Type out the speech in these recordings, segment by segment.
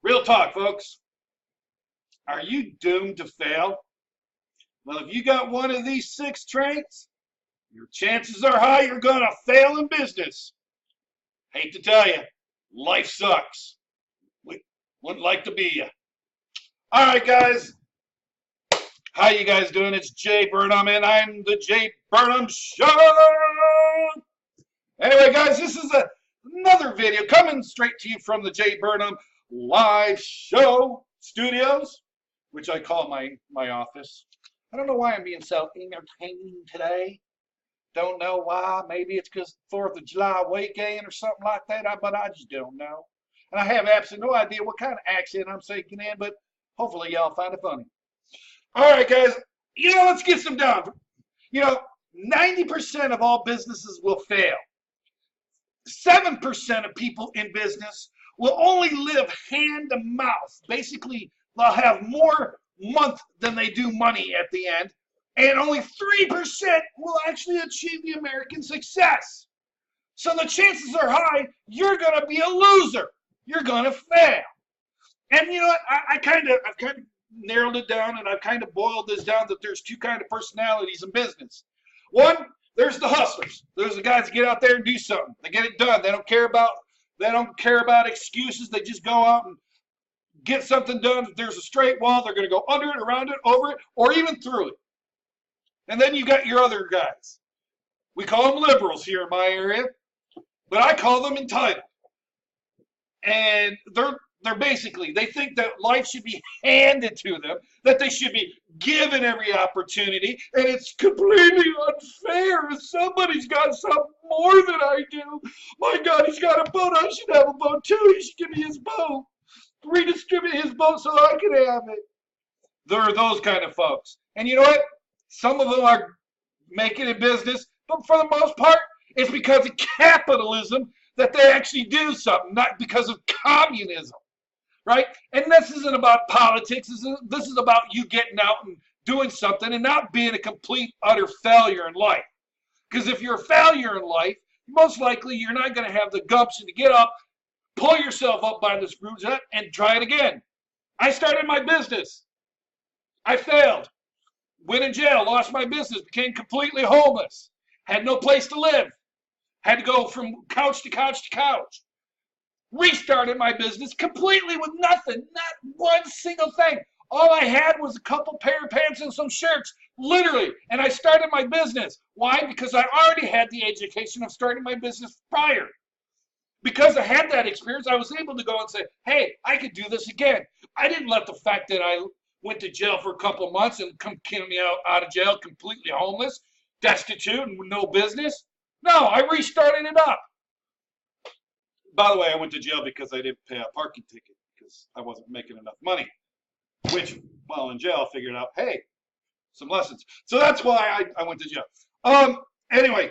Real talk, folks. Are you doomed to fail? Well, if you got one of these 6 traits, your chances are high you're going to fail in business. Hate to tell you, life sucks. We wouldn't like to be you. All right, guys. How you guys doing? It's Jae Burnham, and I'm the Jae Burnham Show. Anyway, guys, this is another video coming straight to you from the Jae Burnham Live Show Studios, which I call my office. I don't know why I'm being so entertaining today. Don't know why. Maybe it's because 4th of July weekend or something like that, but I just don't know. And I have absolutely no idea what kind of accent I'm taking in, but hopefully y'all find it funny. All right, guys, let's get some down. 90% of all businesses will fail. 7% of people in business will only live hand to mouth. Basically, they'll have more month than they do money at the end. And only 3% will actually achieve the American success. So the chances are high you're going to be a loser. You're going to fail. And you know what? I've kind of narrowed it down, and I've kind of boiled this down that there's 2 kinds of personalities in business. One, there's the hustlers. There's the guys that get out there and do something. They get it done. They don't care about excuses. They just go out and get something done. If there's a straight wall, they're going to go under it, around it, over it, or even through it. And then you got your other guys. We call them liberals here in my area, but I call them entitled. And they're basically, they think that life should be handed to them, that they should be given every opportunity, and it's completely unfair if somebody's got something more than I do. My God, he's got a boat, I should have a boat too. He should give me his boat. Redistribute his boat so I can have it. There are those kind of folks. And you know what? Some of them are making it business, but for the most part, it's because of capitalism that they actually do something, not because of communism, right? And this isn't about politics. This is about you getting out and doing something and not being a complete, utter failure in life. Because if you're a failure in life, most likely you're not going to have the gumption to get up, pull yourself up by the screws and try it again. I started my business. I failed. Went in jail, lost my business, became completely homeless, had no place to live, had to go from couch to couch to couch. Restarted my business completely with nothing, not one single thing. All I had was a couple pair of pants and some shirts, literally, and I started my business. Why? Because I already had the education of starting my business prior. Because I had that experience, I was able to go and say, hey, I could do this again. I didn't let the fact that I went to jail for a couple of months and came out of jail completely homeless, destitute, and with no business. No, I restarted it up. By the way, I went to jail because I didn't pay a parking ticket because I wasn't making enough money. Which, while in jail, I figured out, hey, some lessons. So that's why I went to jail. Anyway,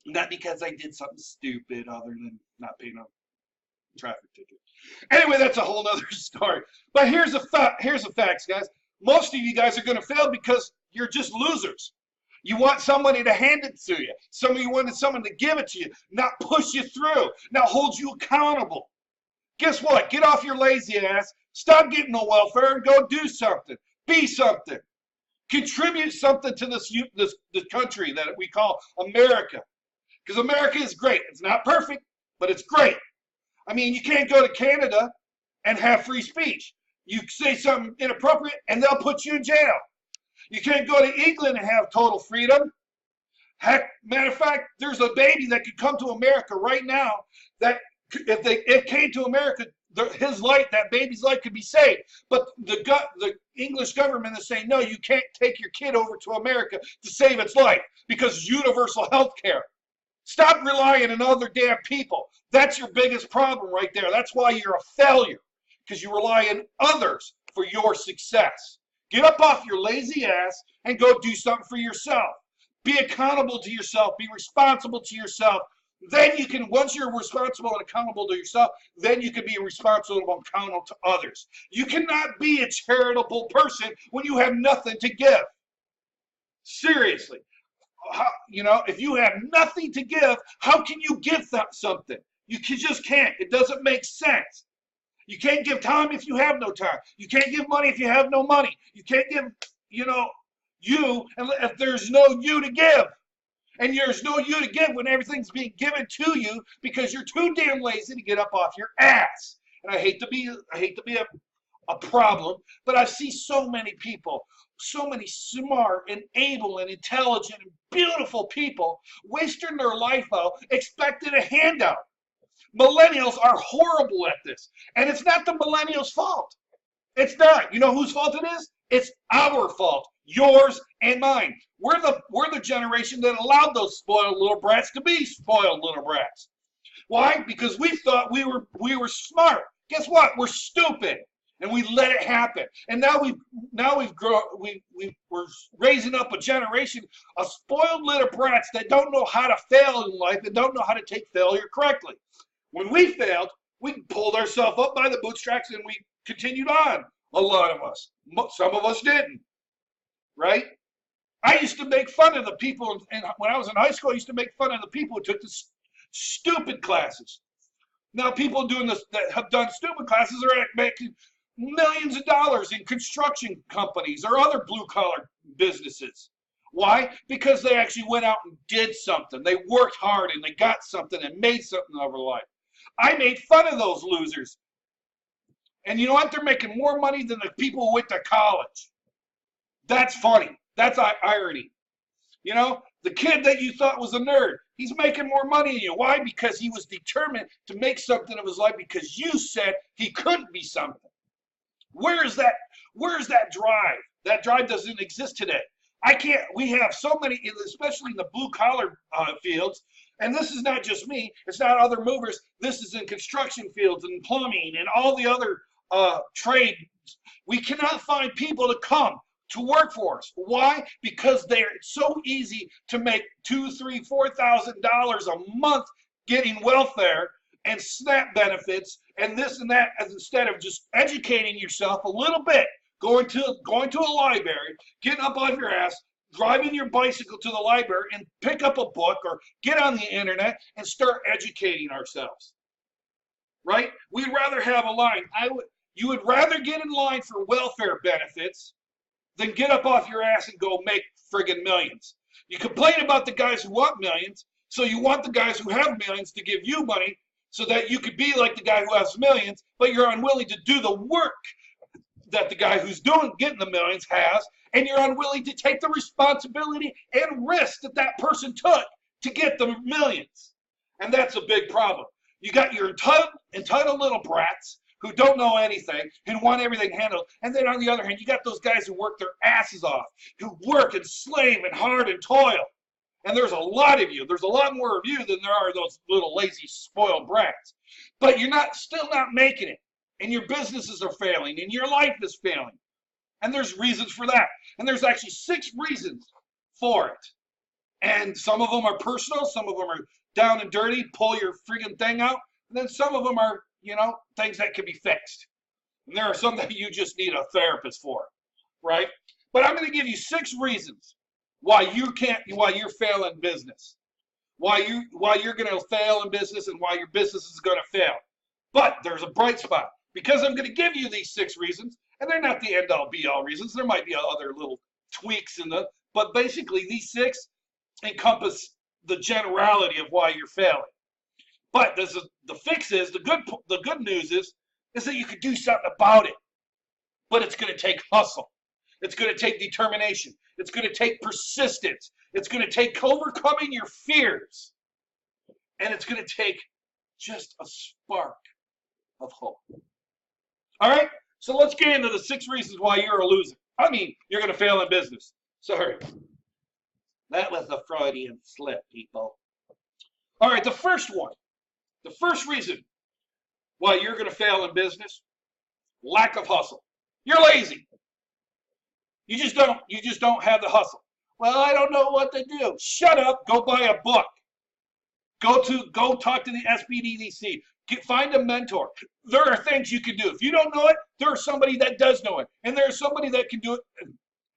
not because I did something stupid other than not paying a traffic ticket. Anyway, that's a whole other story. But here's the facts, guys. Most of you guys are going to fail because you're just losers. You want somebody to hand it to you. Some of you wanted someone to give it to you, not push you through, not hold you accountable. Guess what? Get off your lazy ass. Stop getting no welfare and go do something. Be something. Contribute something to this country that we call America. Because America is great. It's not perfect, but it's great. I mean, you can't go to Canada and have free speech. You say something inappropriate and they'll put you in jail. You can't go to England and have total freedom. Heck, matter of fact, there's a baby that could come to America right now that if it came to America, that baby's life could be saved. But the English government is saying, no, you can't take your kid over to America to save its life because universal health care. Stop relying on other damn people. That's your biggest problem right there. That's why you're a failure, because you rely on others for your success. Get up off your lazy ass and go do something for yourself. Be accountable to yourself. Be responsible to yourself. Then you can, once you're responsible and accountable to yourself, then you can be responsible and accountable to others. You cannot be a charitable person when you have nothing to give. Seriously. If you have nothing to give, how can you give something? You just can't. It doesn't make sense. You can't give time if you have no time. You can't give money if you have no money. You can't give, you know, you if there's no you to give. And there's no you to give when everything's being given to you because you're too damn lazy to get up off your ass. And I hate to be a problem, but I see so many people, so many smart and able and intelligent and beautiful people wasting their life out expecting a handout. Millennials are horrible at this. And it's not the millennials' fault. It's not. You know whose fault it is? It's our fault. Yours and mine. We're the generation that allowed those spoiled little brats to be spoiled little brats. Why? Because we thought we were smart. Guess what? We're stupid. And we let it happen. And we're raising up a generation of spoiled little brats that don't know how to fail in life and don't know how to take failure correctly. When we failed, we pulled ourselves up by the bootstraps and we continued on. A lot of us. Some of us didn't. Right? I used to make fun of the people, and when I was in high school, I used to make fun of the people who took the stupid classes. Now, people doing this that have done stupid classes are making millions of dollars in construction companies or other blue-collar businesses. Why? Because they actually went out and did something. They worked hard and they got something and made something of their life. I made fun of those losers. And you know what? They're making more money than the people who went to college. That's funny. That's irony. You know, the kid that you thought was a nerd, he's making more money than you. Why? Because he was determined to make something of his life because you said he couldn't be something. Where's that drive? That drive doesn't exist today. We have so many, especially in the blue collar fields, and this is not just me, it's not other movers, this is in construction fields and plumbing and all the other trades. We cannot find people to come to work for us. Why? Because it's so easy to make $2,000, $3,000, $4,000 a month getting welfare and SNAP benefits and this and that, as instead of just educating yourself a little bit, going to a library, getting up off your ass, driving your bicycle to the library and pick up a book or get on the internet and start educating ourselves. Right? We'd rather have a line. You would rather get in line for welfare benefits than get up off your ass and go make friggin' millions. You complain about the guys who want millions, so you want the guys who have millions to give you money so that you could be like the guy who has millions, but you're unwilling to do the work that the guy who's getting the millions has, and you're unwilling to take the responsibility and risk that person took to get the millions. And that's a big problem. You got your entitled little brats who don't know anything and want everything handled. And then on the other hand, you got those guys who work their asses off, who work and slave and hard and toil. And there's a lot of you. There's a lot more of you than there are those little lazy spoiled brats. But you're still not making it. And your businesses are failing and your life is failing. And there's reasons for that. And there's actually 6 reasons for it. And some of them are personal, some of them are down and dirty, pull your friggin' thing out. And then some of them are, things that can be fixed. And there are some that you just need a therapist for, right? But I'm going to give you 6 reasons why you're failing business. Why you're going to fail in business and why your business is going to fail. But there's a bright spot. Because I'm going to give you these 6 reasons, and they're not the end-all be-all reasons. There might be other little tweaks but basically these 6 encompass the generality of why you're failing. But the fix is, the good news is that you could do something about it. But it's going to take hustle. It's going to take determination. It's going to take persistence. It's going to take overcoming your fears. And it's going to take just a spark of hope. All right? So let's get into the 6 reasons why you're a loser. You're going to fail in business. Sorry. That was a Freudian slip, people. All right, the first one. The first reason why you're going to fail in business, lack of hustle. You're lazy. You just don't have the hustle. Well, I don't know what to do. Shut up. Go buy a book. Go talk to the SBDDC. Find a mentor. There are things you can do. If you don't know it, there's somebody that does know it. And there's somebody that can do it,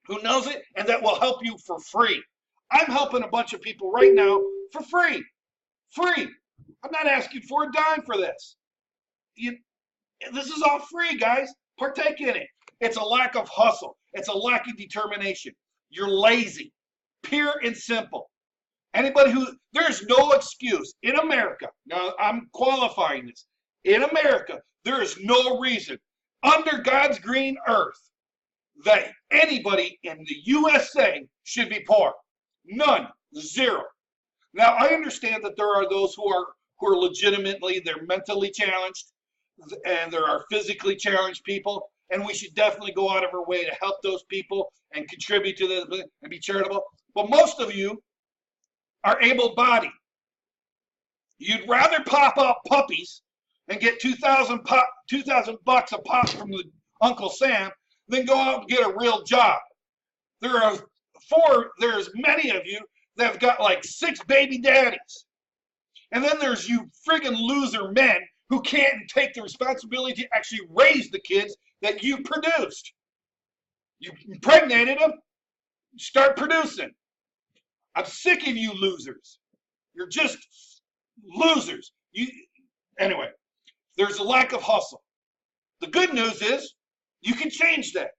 who knows it, and that will help you for free. I'm helping a bunch of people right now for free. Free. I'm not asking for a dime for this. This is all free, guys. Partake in it. It's a lack of hustle. It's a lack of determination. You're lazy, pure and simple. Anybody there's no excuse in America. Now, I'm qualifying this. In America, there is no reason under God's green earth that anybody in the USA should be poor. None. Zero. Now, I understand that there are those who are legitimately, they're mentally challenged, and there are physically challenged people, and we should definitely go out of our way to help those people and contribute to them and be charitable. But most of you are able-bodied. You'd rather pop out puppies and get $2,000 bucks a pop from the Uncle Sam than go out and get a real job. There's many of you that have got like 6 baby daddies. And then there's you friggin' loser men who can't take the responsibility to actually raise the kids that you produced. You impregnated them, start producing. I'm sick of you losers. You're just losers. Anyway, there's a lack of hustle. The good news is you can change that.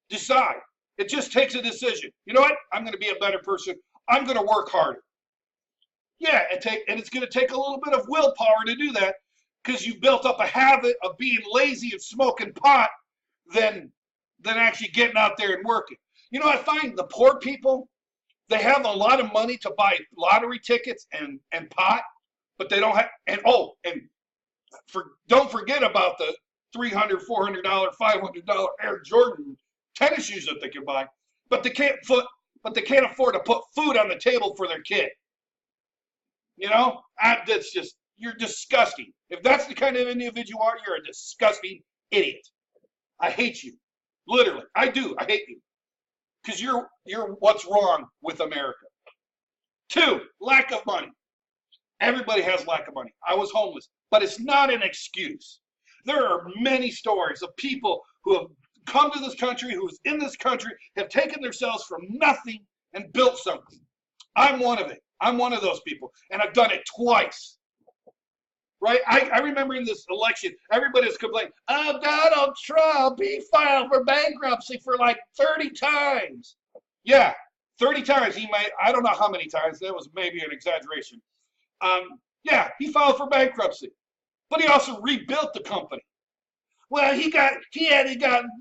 Decide. It just takes a decision. You know what? I'm going to be a better person. I'm going to work harder. Yeah, and it's going to take a little bit of willpower to do that, because you built up a habit of being lazy and smoking pot than actually getting out there and working. You know, I find the poor people, they have a lot of money to buy lottery tickets and pot, but they don't have, don't forget about the $300, $400, $500 Air Jordan tennis shoes that they can buy, but they can't afford to put food on the table for their kid. You know, that's just, you're disgusting. If that's the kind of individual you are, you're a disgusting idiot. I hate you. Literally, I do. I hate you. Because you're what's wrong with America. 2, lack of money. Everybody has lack of money. I was homeless, but it's not an excuse. There are many stories of people who have come to this country, who's in this country, have taken themselves from nothing and built something. I'm one of it. I'm one of those people, and I've done it twice. Right? I remember in this election, everybody's complaining, oh, Donald Trump, he filed for bankruptcy for like 30 times. Yeah, 30 times. I don't know how many times. That was maybe an exaggeration. Yeah, he filed for bankruptcy. But he also rebuilt the company. Well, he got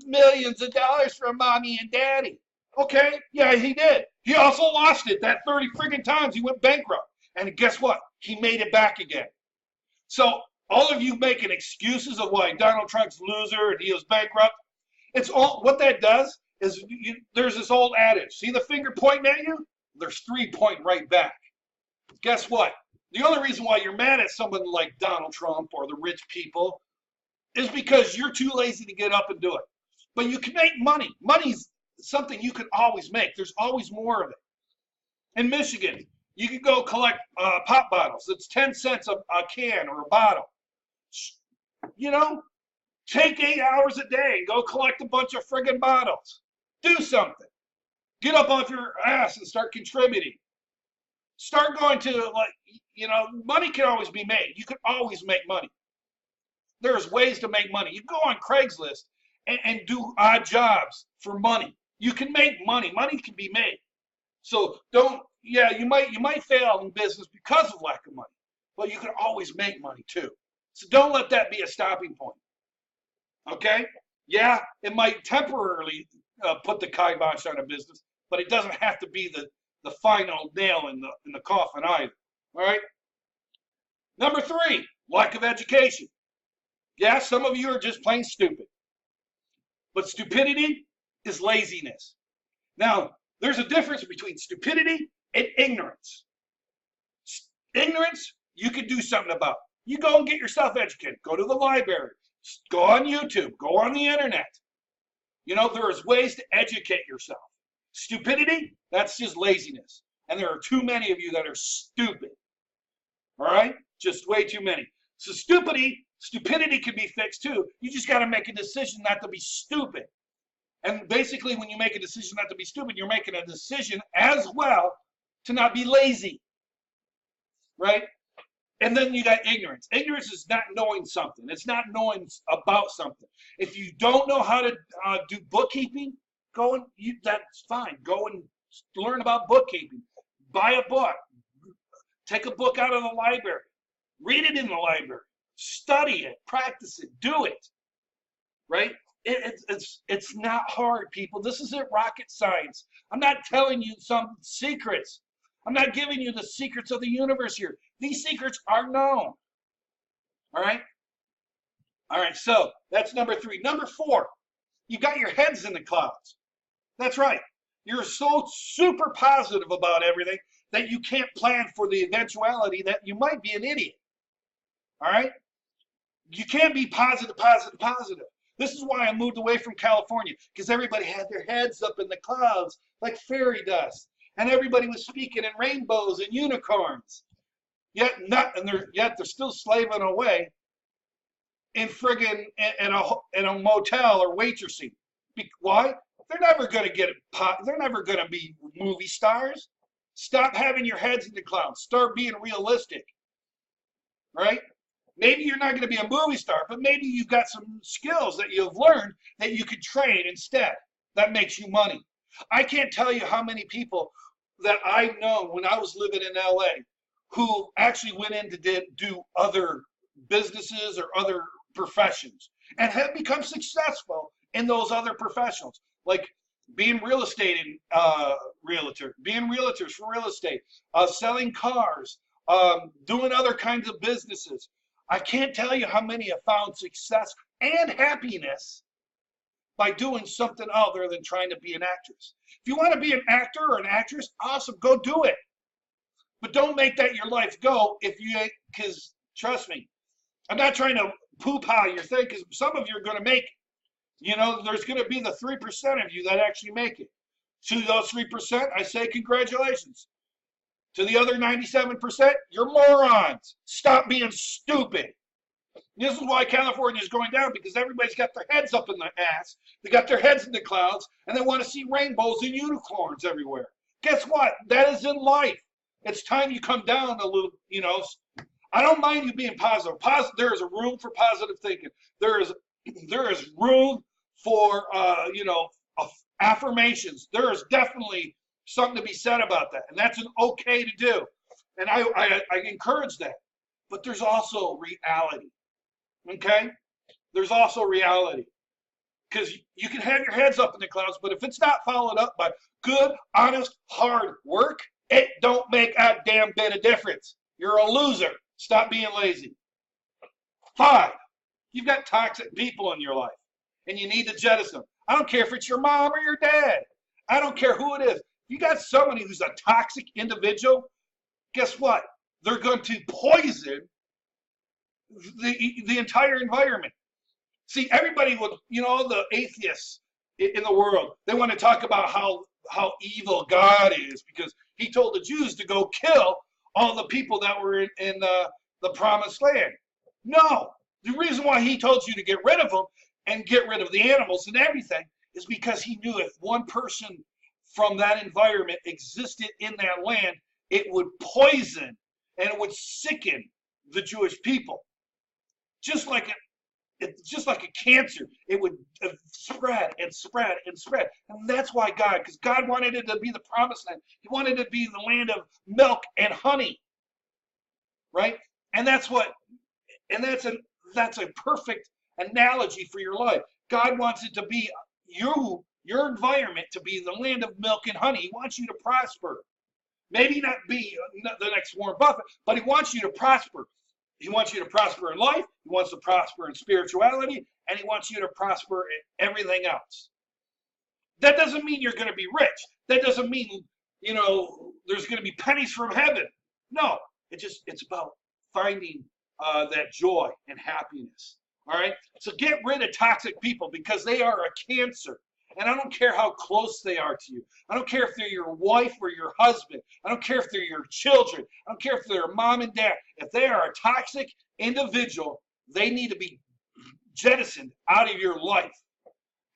millions of dollars from mommy and daddy. Okay, yeah, he did. He also lost it that 30 friggin' times he went bankrupt. And guess what? He made it back again. So all of you making excuses of why Donald Trump's loser and he was bankrupt, it's all, what that does is there's this old adage. See the finger pointing at you? There's 3 pointing right back. Guess what? The only reason why you're mad at someone like Donald Trump or the rich people is because you're too lazy to get up and do it. But you can make money. Money's something you can always make. There's always more of it. In Michigan, you can go collect pop bottles. It's 10 cents a can or a bottle. You know, take 8 hours a day and go collect a bunch of friggin' bottles. Do something. Get up off your ass and start contributing. Start going to, money can always be made. You can always make money. There's ways to make money. You can go on Craigslist and do odd jobs for money. You can make money. Money can be made. So you might fail in business because of lack of money, but you can always make money too. So don't let that be a stopping point. Okay? Yeah, it might temporarily put the kibosh on a business, but it doesn't have to be the final nail in the coffin either. All right? Number 3, lack of education. Yeah, some of you are just plain stupid. But stupidity is laziness. Now, there's a difference between stupidity and ignorance. Ignorance, you can do something about. You go and get yourself educated. Go to the library. Go on YouTube. Go on the internet. You know, there is ways to educate yourself. Stupidity, that's just laziness. And there are too many of you that are stupid. All right? Just way too many. So stupidity can be fixed too. You just got to make a decision not to be stupid. And basically, when you make a decision not to be stupid, you're making a decision as well to not be lazy. Right? And then you got ignorance. Ignorance is not knowing something. It's not knowing about something. If you don't know how to do bookkeeping, that's fine. Go and learn about bookkeeping. Buy a book. Take a book out of the library. Read it in the library. Study it. Practice it. Do it. Right? It's not hard, people. This isn't rocket science. I'm not telling you some secrets. I'm not giving you the secrets of the universe here. These secrets are known. All right? All right, so that's number 3. Number 4, you got your heads in the clouds. That's right. You're so super positive about everything that you can't plan for the eventuality that you might be an idiot. All right? You can't be positive, positive, positive. This is why I moved away from California, because everybody had their heads up in the clouds like fairy dust. And everybody was speaking in rainbows and unicorns. Yet they're still slaving away in friggin' in a motel or waitressing. Why? They're never going to they're never going to be movie stars. Stop having your heads in the clouds. Start being realistic. Right? Maybe you're not going to be a movie star, but maybe you've got some skills that you've learned that you could trade instead. That makes you money. I can't tell you how many people that I've known when I was living in LA who actually went in to do other businesses or other professions and have become successful in those other professions, like being real estate realtor, being realtors for real estate, selling cars, doing other kinds of businesses. I can't tell you how many have found success and happiness by doing something other than trying to be an actress. If you want to be an actor or an actress, awesome, go do it. But don't make that your life go because trust me, I'm not trying to poo-pah your thing, because some of you are going to make it. You know, there's going to be the 3% of you that actually make it. To those 3%, I say congratulations. To the other 97%, you're morons. Stop being stupid. This is why California is going down, because everybody's got their heads up in the ass. They got their heads in the clouds, and they want to see rainbows and unicorns everywhere. Guess what? That is in life. It's time you come down a little, you know. I don't mind you being positive. There is a room for positive thinking. There is room for, affirmations. There is definitely something to be said about that, and that's an okay to do. And I encourage that. But there's also reality. Okay? There's also reality. Because you can have your heads up in the clouds, but if it's not followed up by good, honest, hard work, it don't make a damn bit of difference. You're a loser. Stop being lazy. 5, you've got toxic people in your life, and you need to jettison them. I don't care if it's your mom or your dad. I don't care who it is. If you got somebody who's a toxic individual, guess what? They're going to poison the entire environment. See, everybody would, the atheists in the world, they want to talk about how evil God is because he told the Jews to go kill all the people that were in the promised land. No, the reason why he told you to get rid of them and get rid of the animals and everything is because he knew if one person from that environment existed in that land, it would poison and it would sicken the Jewish people. Just like a cancer, it would spread and spread and spread. And that's why because God wanted it to be the promised land. He wanted it to be the land of milk and honey. Right? And that's a perfect analogy for your life. God wants it to be your environment to be the land of milk and honey. He wants you to prosper. Maybe not be the next Warren Buffett, but he wants you to prosper. He wants you to prosper in life. He wants to prosper in spirituality, and he wants you to prosper in everything else. That doesn't mean you're going to be rich. That doesn't mean, there's going to be pennies from heaven. No, it's about finding that joy and happiness. All right? So get rid of toxic people because they are a cancer. And I don't care how close they are to you. I don't care if they're your wife or your husband. I don't care if they're your children. I don't care if they're mom and dad. If they are a toxic individual, they need to be jettisoned out of your life.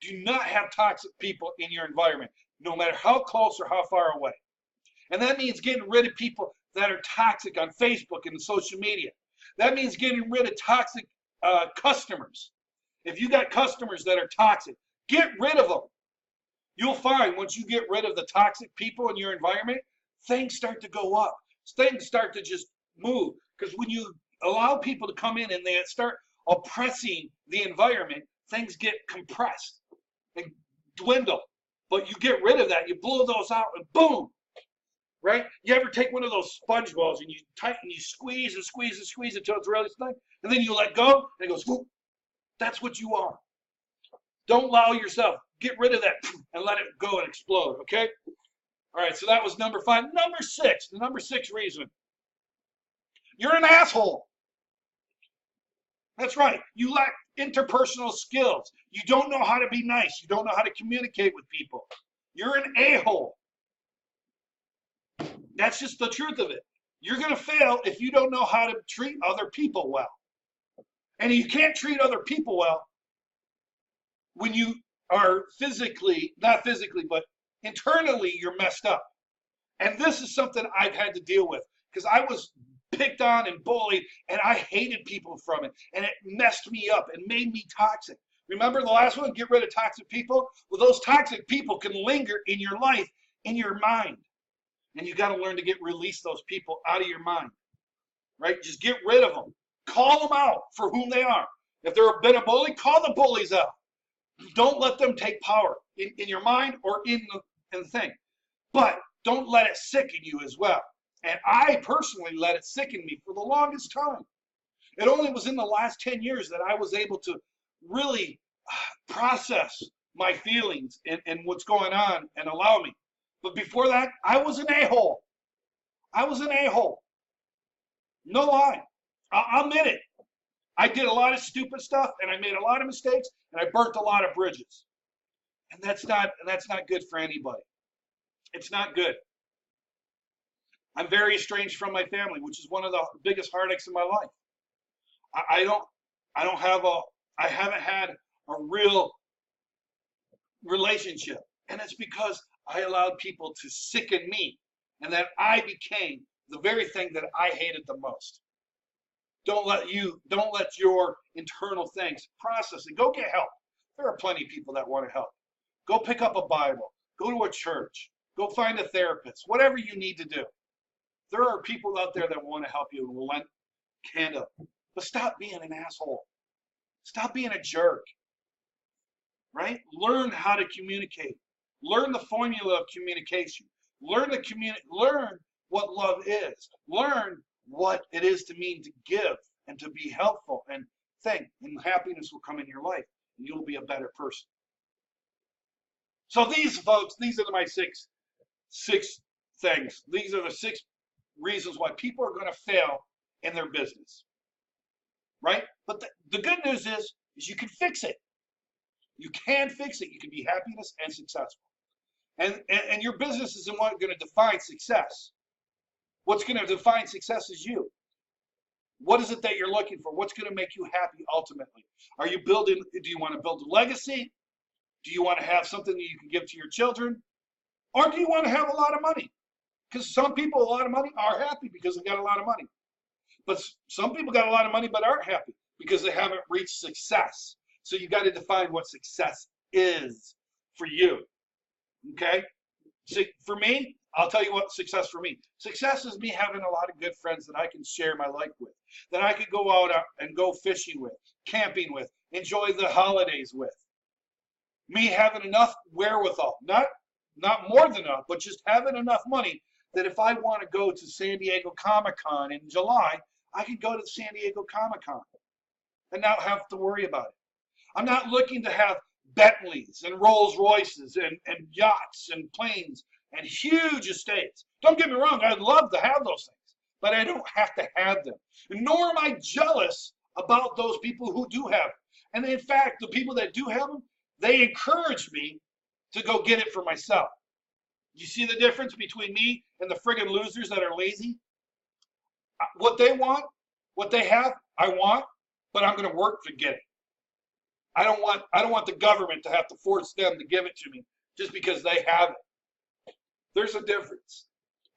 Do not have toxic people in your environment, no matter how close or how far away. And that means getting rid of people that are toxic on Facebook and social media. That means getting rid of toxic customers. If you got customers that are toxic, get rid of them. You'll find once you get rid of the toxic people in your environment, things start to go up. Things start to just move. Because when you allow people to come in and they start oppressing the environment, things get compressed and dwindle. But you get rid of that, you blow those out, and boom, right? You ever take one of those sponge balls and you tighten, you squeeze and squeeze and squeeze until it's really snug, and then you let go, and it goes, whoop. That's what you are. Don't allow yourself. Get rid of that and let it go and explode, okay? All right, so that was number 5. Number 6, the number 6 reason. You're an asshole. That's right. You lack interpersonal skills. You don't know how to be nice. You don't know how to communicate with people. You're an a-hole. That's just the truth of it. You're going to fail if you don't know how to treat other people well. And you can't treat other people well when you are physically, not physically, but internally you're messed up. And this is something I've had to deal with because I was picked on and bullied and I hated people from it. And it messed me up and made me toxic. Remember the last one, get rid of toxic people? Well, those toxic people can linger in your life, in your mind. And you got to learn to release those people out of your mind, right? Just get rid of them. Call them out for whom they are. If they've been a bully, call the bullies out. Don't let them take power in your mind or in the thing. But don't let it sicken you as well. And I personally let it sicken me for the longest time. It only was in the last 10 years that I was able to really process my feelings and what's going on and allow me. But before that, I was an a-hole. I was an a-hole. No lie. I'll admit it. I did a lot of stupid stuff and I made a lot of mistakes and I burnt a lot of bridges. And that's not good for anybody. It's not good. I'm very estranged from my family, which is one of the biggest heartaches in my life. I haven't had a real relationship. And it's because I allowed people to sicken me and that I became the very thing that I hated the most. Don't let your internal things process it. Go get help. There are plenty of people that want to help. Go pick up a Bible. Go to a church. Go find a therapist. Whatever you need to do. There are people out there that want to help you and will lend a hand up. But stop being an asshole. Stop being a jerk. Right? Learn how to communicate. Learn the formula of communication. Learn what love is. Learn what it is to mean to give and to be helpful and think, and happiness will come in your life and you'll be a better person. So these folks, these are my six things. These are the 6 reasons why people are going to fail in their business, right? But the good news is you can fix it. You can fix it. You can be happiness and successful. And your business isn't what going to define success. What's going to define success is you. What is it that you're looking for? What's going to make you happy ultimately? Do you want to build a legacy? Do you want to have something that you can give to your children? Or do you want to have a lot of money? Because some people, a lot of money, are happy because they got a lot of money. But some people got a lot of money but aren't happy because they haven't reached success. So you got to define what success is for you. Okay? So for me, I'll tell you what success for me. Success is me having a lot of good friends that I can share my life with, that I could go out and go fishing with, camping with, enjoy the holidays with. Me having enough wherewithal, not more than enough, but just having enough money that if I want to go to San Diego Comic-Con in July, I can go to San Diego Comic-Con and not have to worry about it. I'm not looking to have Bentleys and Rolls Royces and yachts and planes and huge estates. Don't get me wrong, I'd love to have those things, but I don't have to have them. Nor am I jealous about those people who do have them. And in fact, the people that do have them, they encourage me to go get it for myself. You see the difference between me and the friggin' losers that are lazy? What they want, what they have, I want, but I'm going to work to get it. I don't want the government to have to force them to give it to me just because they have it. There's a difference.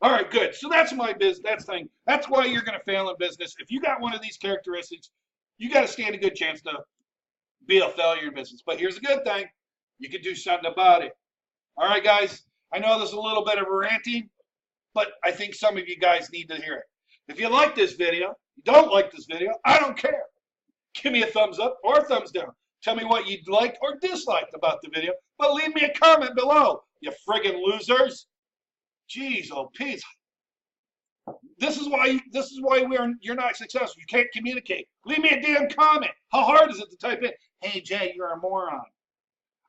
All right, good. So that's my business. That's thing. That's why you're going to fail in business. If you got one of these characteristics, you got to stand a good chance to be a failure in business. But here's a good thing: you can do something about it. All right, guys. I know there's a little bit of a ranting, but I think some of you guys need to hear it. If you like this video, you don't like this video, I don't care. Give me a thumbs up or a thumbs down. Tell me what you liked or disliked about the video, but leave me a comment below, you friggin' losers. Jeez, oh, Pete. This is why you're not successful. You can't communicate. Leave me a damn comment. How hard is it to type in, "Hey Jay, you're a moron"?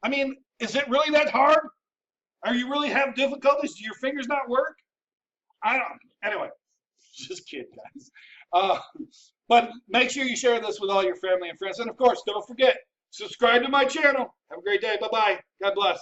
I mean, is it really that hard? Are you really having difficulties? Do your fingers not work? I don't. Anyway, just kidding, guys. But make sure you share this with all your family and friends, and of course, don't forget, subscribe to my channel. Have a great day. Bye bye. God bless.